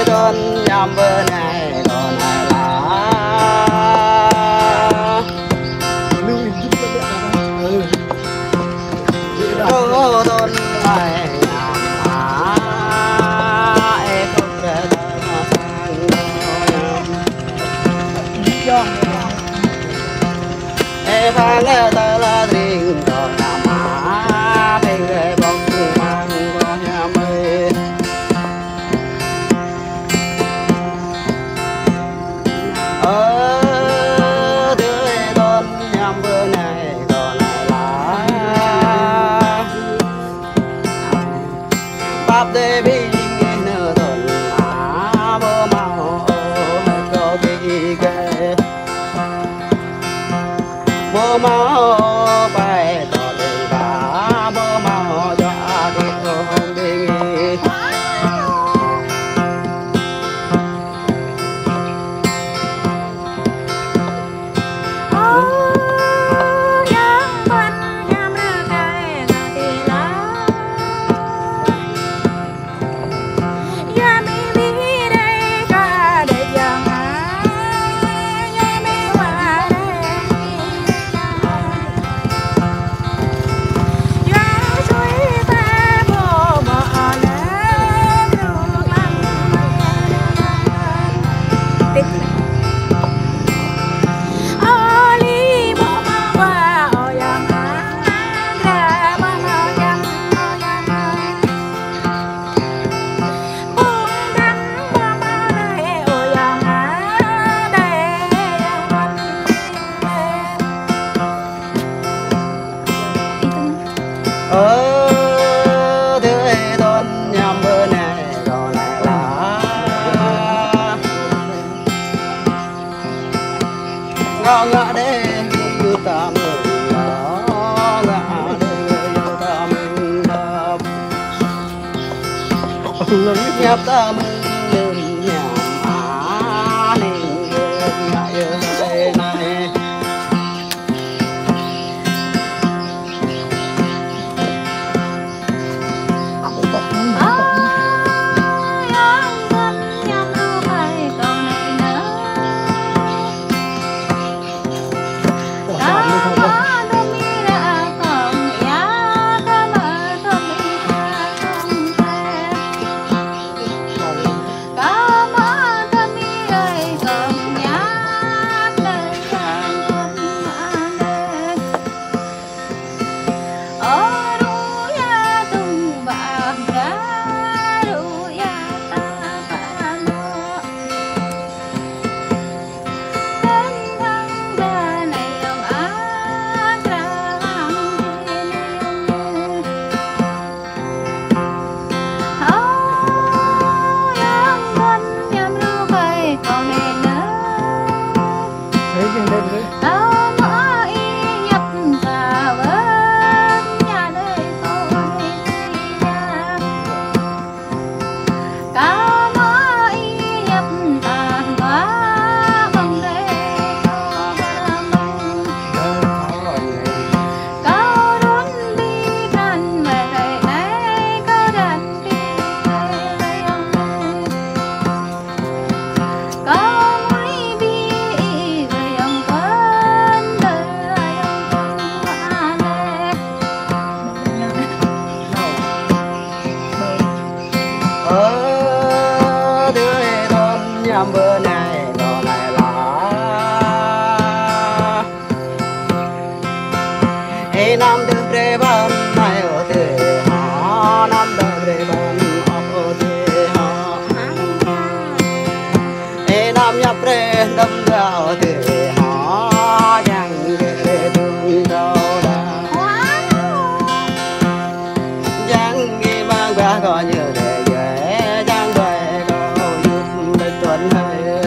tuần nhằm bữa này còn lại là đô tuần này nhằm má e không thể sang e phang e ta la đình còn nhằm má bên ghế bóng mang có nhà mây tươi tuần nhằm bữa này còn lại là bắp đê bi nửa tuần lá bơ màu có kỳ kê bơ màu bay tỏ tình cả bơ màu cho không đi tươi tuần nhằm bữa này còn lại là ngõ ngã đê như ta mừng ngõ ngã đê như ta mừng nhập ta mừng nhằm á ninh ngại ơi này tươi tuần nhằm bữa này còn lại là nam tư tre ban này ở tươi họ nam tư tre ban ở tươi họ nam nhập tre đâm vào tươi họ chẳng để thương đâu chẳng nghĩ mang qua có nhiều để tuần hơi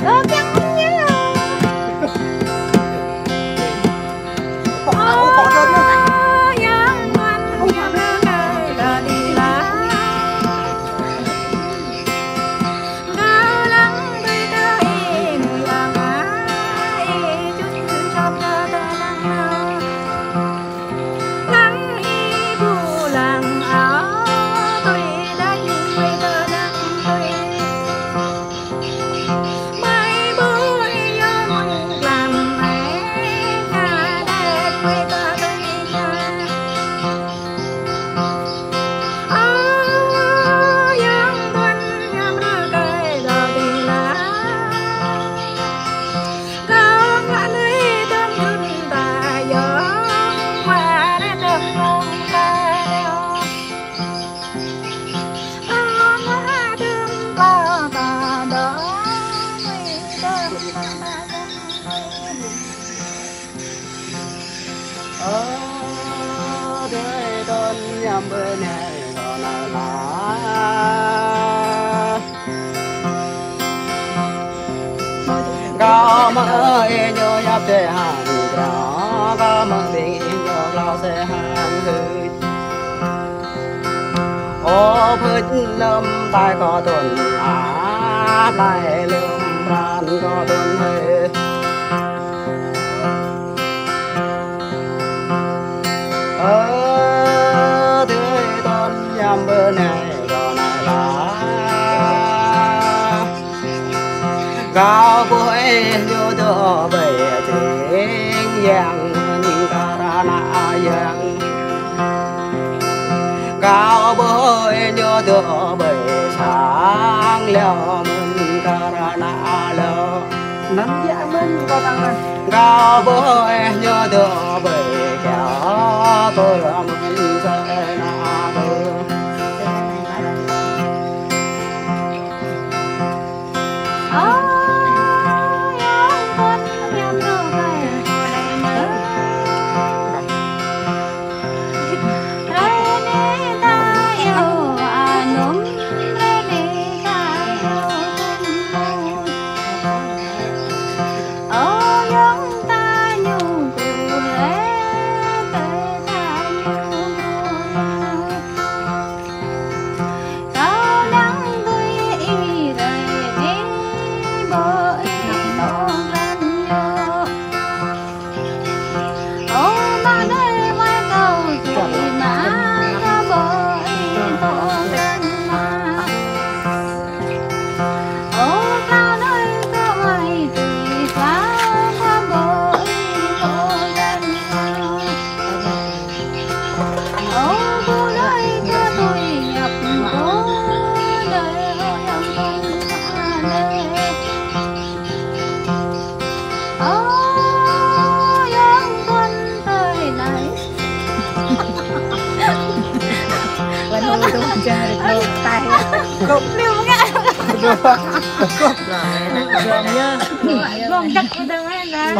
nhầm bên này còn là có mơ nhớ nhập để hàng có mơ tình nhớ lao sẽ hàng hơi ô phết lâm tai có tuần á lại lương ran có tuần hơi tươi tuần nhầm bên này còn là cao bối vô đưa về tiếng giang mình ca ra na giang cao bối vô đưa về sáng leo mình ca ra na leo nắng dạ mình có tăng cao bối vô đưa về kéo tôi là mình sẽ na đưa cục liu ngã cục lại rồi nhá. Vòng chắc của tôi ra.